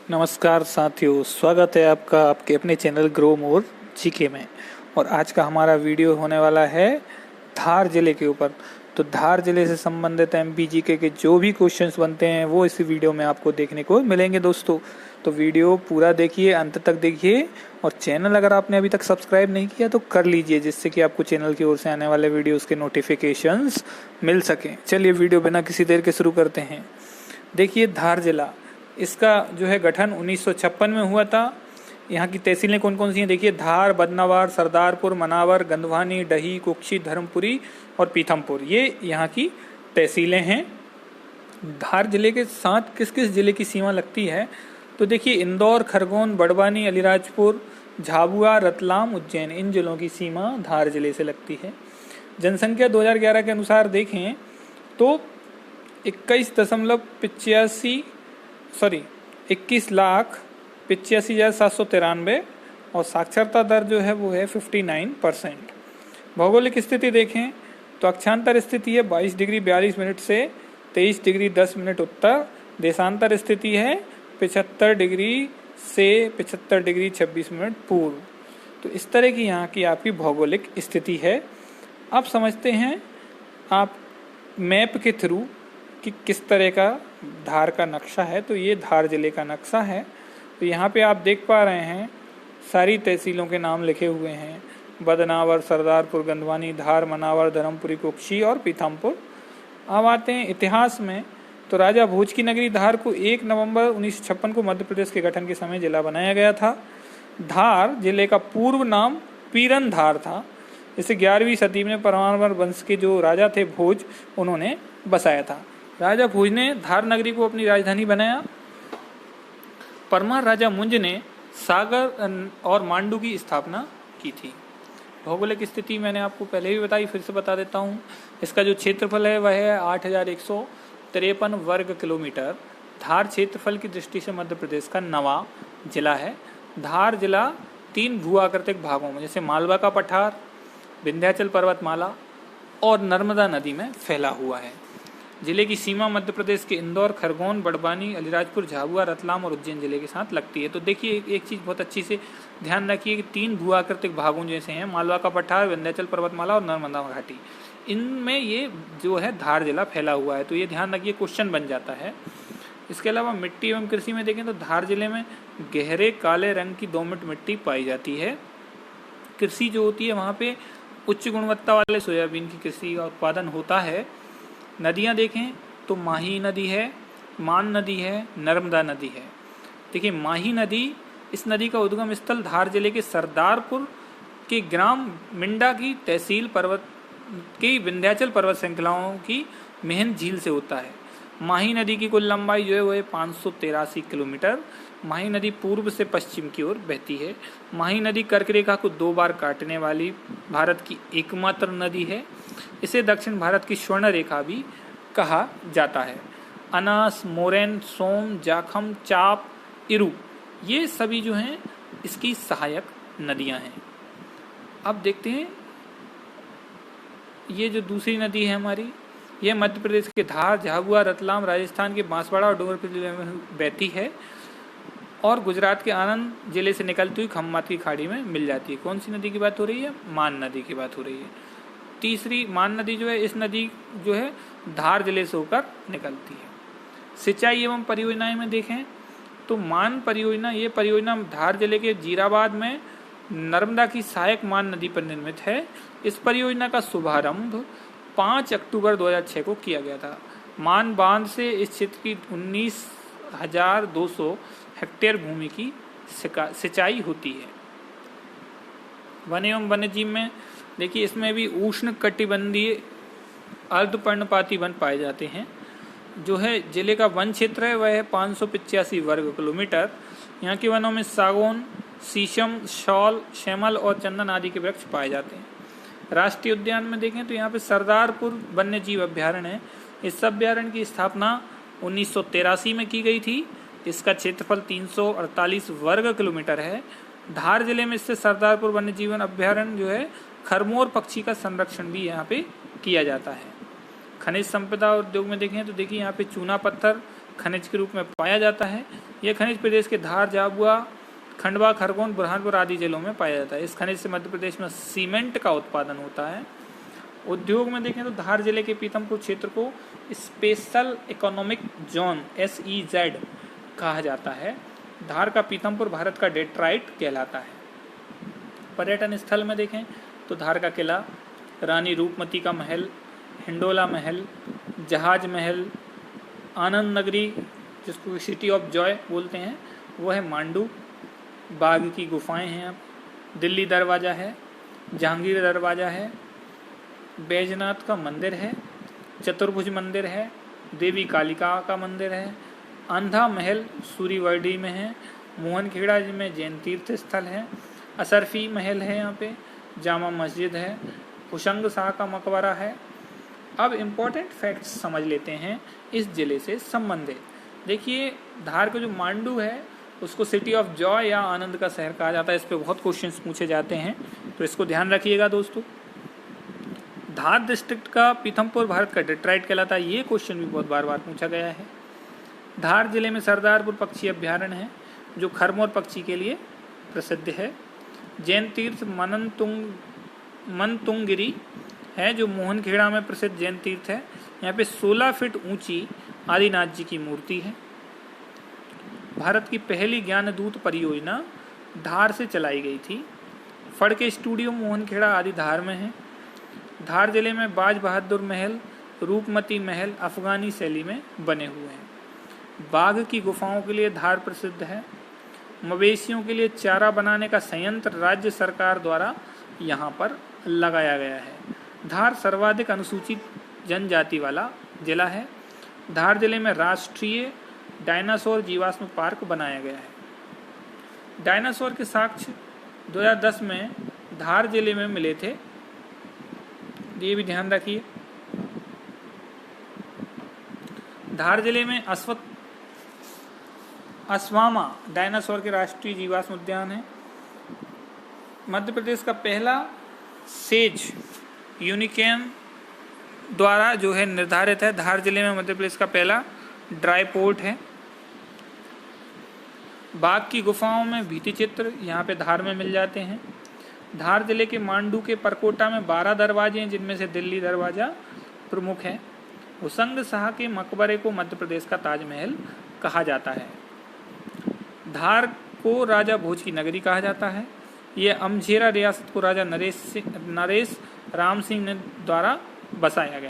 नमस्कार साथियों, स्वागत है आपका आपके अपने चैनल ग्रो मोर जीके में। और आज का हमारा वीडियो होने वाला है धार जिले के ऊपर। तो धार जिले से संबंधित एमपी जीके के जो भी क्वेश्चंस बनते हैं वो इस वीडियो में आपको देखने को मिलेंगे दोस्तों। तो वीडियो पूरा देखिए, अंत तक देखिए। और चैनल अगर आपने अभी तक सब्सक्राइब नहीं किया तो कर लीजिए, जिससे कि आपको चैनल की ओर से आने वाले वीडियोस के नोटिफिकेशंस मिल सकें। चलिए वीडियो बिना किसी देर के शुरू करते हैं। देखिए धार जिला, इसका जो है गठन 1956 में हुआ था। यहाँ की तहसीलें कौन कौन सी हैं देखिए, धार, बदनावर, सरदारपुर, मनावर, गंधवानी, डही, कुक्षी, धर्मपुरी और पीथमपुर, ये यहाँ की तहसीलें हैं। धार जिले के साथ किस किस जिले की सीमा लगती है तो देखिए, इंदौर, खरगोन, बड़वानी, अलीराजपुर, झाबुआ, रतलाम, उज्जैन, इन जिलों की सीमा धार जिले से लगती है। जनसंख्या 2011 के अनुसार देखें तो 21,85,793 और साक्षरता दर जो है वो है 59%। भौगोलिक स्थिति देखें तो अक्षांतर स्थिति है 22 डिग्री 42 मिनट से 23 डिग्री 10 मिनट उत्तर। देशांतर स्थिति है 75 डिग्री से 75 डिग्री 26 मिनट पूर्व। तो इस तरह की यहाँ की आपकी भौगोलिक स्थिति है। अब समझते हैं आप मैप के थ्रू कि किस तरह का धार का नक्शा है। तो ये धार जिले का नक्शा है। तो यहाँ पे आप देख पा रहे हैं सारी तहसीलों के नाम लिखे हुए हैं, बदनावर, सरदारपुर, गंधवानी, धार, मनावर, धर्मपुरी, कुक्षी और पीथमपुर। अब आते हैं इतिहास में। तो राजा भोज की नगरी धार को 1 नवंबर 1956 को मध्य प्रदेश के गठन के समय जिला बनाया गया था। धार जिले का पूर्व नाम पीरन धार था। इसे 11वीं सदी में परमार वंश के जो राजा थे भोज, उन्होंने बसाया था। राजा भोज ने धार नगरी को अपनी राजधानी बनाया। परमार राजा मुंज ने सागर और मांडू की स्थापना की थी। भौगोलिक स्थिति मैंने आपको पहले भी बताई, फिर से बता देता हूँ। इसका जो क्षेत्रफल है वह है 8,153 वर्ग किलोमीटर। धार क्षेत्रफल की दृष्टि से मध्य प्रदेश का 9वां जिला है। धार जिला 3 भू आकृतिक भागों में, जैसे मालवा का पठार, विंध्याचल पर्वतमाला और नर्मदा नदी में फैला हुआ है। जिले की सीमा मध्य प्रदेश के इंदौर, खरगोन, बड़वानी, अलीराजपुर, झाबुआ, रतलाम और उज्जैन जिले के साथ लगती है। तो देखिए एक चीज़ बहुत अच्छी से ध्यान रखिए कि 3 भू आकृतिक भागों जैसे हैं, मालवा का पठार, विंध्याचल पर्वतमाला और नर्मदा घाटी, इनमें ये जो है धार जिला फैला हुआ है। तो ये ध्यान रखिए, क्वेश्चन बन जाता है। इसके अलावा मिट्टी एवं कृषि में देखें तो धार जिले में गहरे काले रंग की दोमट मिट्टी पाई जाती है। कृषि जो होती है वहाँ पे उच्च गुणवत्ता वाले सोयाबीन की कृषि का उत्पादन होता है। नदियाँ देखें तो माही नदी है, मान नदी है, नर्मदा नदी है। देखिए माही नदी, इस नदी का उद्गम स्थल धार जिले के सरदारपुर के ग्राम मिंडा की तहसील पर्वत की विंध्याचल पर्वत श्रृंखलाओं की मेहन झील से होता है। माही नदी की कुल लंबाई जो है वो है 583 किलोमीटर। माही नदी पूर्व से पश्चिम की ओर बहती है। माही नदी कर्क रेखा को 2 बार काटने वाली भारत की एकमात्र नदी है। इसे दक्षिण भारत की स्वर्ण रेखा भी कहा जाता है। अनास, मोरेन, सोम, जाखम, चाप, इरु, ये सभी जो हैं इसकी सहायक नदियां हैं। अब देखते हैं ये जो दूसरी नदी है हमारी, यह मध्य प्रदेश के धार, झाबुआ, रतलाम, राजस्थान के बांसवाड़ा और डूंगरपुर जिले में बहती है और गुजरात के आनंद जिले से निकलती हुई खम्मात की खाड़ी में मिल जाती है। कौन सी नदी की बात हो रही है? मान नदी की बात हो रही है। तीसरी मान नदी जो है, इस नदी जो है धार जिले से होकर निकलती है। सिंचाई एवं परियोजनाएं में देखें तो मान परियोजना, ये परियोजना धार जिले के जीराबाद में नर्मदा की सहायक मान नदी पर निर्मित है। इस परियोजना का शुभारंभ 5 अक्टूबर 2006 को किया गया था। मान बांध से इस क्षेत्र की 19,200 हेक्टेयर भूमि की सिंचाई होती है। वन एवं वन्यजीव में देखिए, इसमें भी उष्ण कटिबंधीय अर्धपर्णपाती वन पाए जाते हैं। जो है जिले का वन क्षेत्र है वह है 585 वर्ग किलोमीटर। यहाँ के वनों में सागौन, शीशम, शॉल, शैमल और चंदन आदि के वृक्ष पाए जाते हैं। राष्ट्रीय उद्यान में देखें तो यहाँ पे सरदारपुर वन्य जीव अभ्यारण्य है। इस अभ्यारण्य की स्थापना 1983 में की गई थी। इसका क्षेत्रफल 348 वर्ग किलोमीटर है। धार जिले में इससे सरदारपुर वन्य जीवन अभ्यारण्य जो है खरमोर पक्षी का संरक्षण भी यहाँ पे किया जाता है। खनिज संपदा उद्योग में देखें तो देखिए यहाँ पे चूना पत्थर खनिज के रूप में पाया जाता है। यह खनिज प्रदेश के धार, झाबुआ, खंडवा, खरगोन, बुरहानपुर आदि जिलों में पाया जाता है। इस खनिज से मध्य प्रदेश में सीमेंट का उत्पादन होता है। उद्योग में देखें तो धार जिले के पीथमपुर क्षेत्र को स्पेशल इकोनॉमिक जोन SEZ कहा जाता है। धार का पीथमपुर भारत का डेट्राइट कहलाता है। पर्यटन स्थल में देखें तो धार का किला, रानी रूपमती का महल, हिंडोला महल, जहाज महल, आनंद नगरी जिसको सिटी ऑफ जॉय बोलते हैं वो है मांडू, बाघ की गुफाएं हैं, दिल्ली दरवाज़ा है, जहांगीर दरवाज़ा है, बैजनाथ का मंदिर है, चतुर्भुज मंदिर है, देवी कालिका का मंदिर है, अंधा महल सूरीवर्डी में है, मोहनखेड़ा में जैन तीर्थ स्थल है, असरफी महल है, यहाँ पे जामा मस्जिद है, हुशंग शाह का मकबरा है। अब इम्पोर्टेंट फैक्ट्स समझ लेते हैं इस जिले से संबंधित। देखिए धार का जो मांडू है उसको सिटी ऑफ जॉय या आनंद का शहर कहा जाता है। इस पे बहुत क्वेश्चंस पूछे जाते हैं तो इसको ध्यान रखिएगा दोस्तों। धार डिस्ट्रिक्ट का पीथमपुर भारत का डेट्राइट कहलाता है। ये क्वेश्चन भी बहुत बार पूछा गया है। धार जिले में सरदारपुर पक्षी अभ्यारण्य है जो खरमोर पक्षी के लिए प्रसिद्ध है। जैन तीर्थ मनतुंगगिरी है जो मोहनखेड़ा में प्रसिद्ध जैन तीर्थ है। यहाँ पे 16 फीट ऊंची आदिनाथ जी की मूर्ति है। भारत की पहली ज्ञानदूत परियोजना धार से चलाई गई थी। फड़ के स्टूडियो मोहनखेड़ा आदि धार में है। धार जिले में बाज बहादुर महल, रूपमती महल अफगानी शैली में बने हुए हैं। बाघ की गुफाओं के लिए धार प्रसिद्ध है। मवेशियों के लिए चारा बनाने का संयंत्र राज्य सरकार द्वारा यहाँ पर लगाया गया है। धार सर्वाधिक अनुसूचित जनजाति वाला जिला है। धार जिले में राष्ट्रीय डायनासोर जीवाश्म पार्क बनाया गया है। डायनासोर के साक्ष्य 2010 में धार जिले में मिले थे, ये भी ध्यान रखिए। धार जिले में अस्वामा डायनासोर के राष्ट्रीय जीवाश्म उद्यान है। मध्य प्रदेश का पहला सेज यूनिकॉर्न द्वारा जो है निर्धारित है। धार जिले में मध्य प्रदेश का पहला ड्राई पोर्ट है। बाघ की गुफाओं में भित्ति चित्र यहाँ पे धार में मिल जाते हैं। धार जिले के मांडू के परकोटा में 12 दरवाजे हैं जिनमें से दिल्ली दरवाजा प्रमुख है। हुसंग शाह के मकबरे को मध्य प्रदेश का ताजमहल कहा जाता है। धार को राजा भोज की नगरी कहा जाता है। यह अमझेरा रियासत को राजा नरेश राम सिंह द्वारा बसाया गया।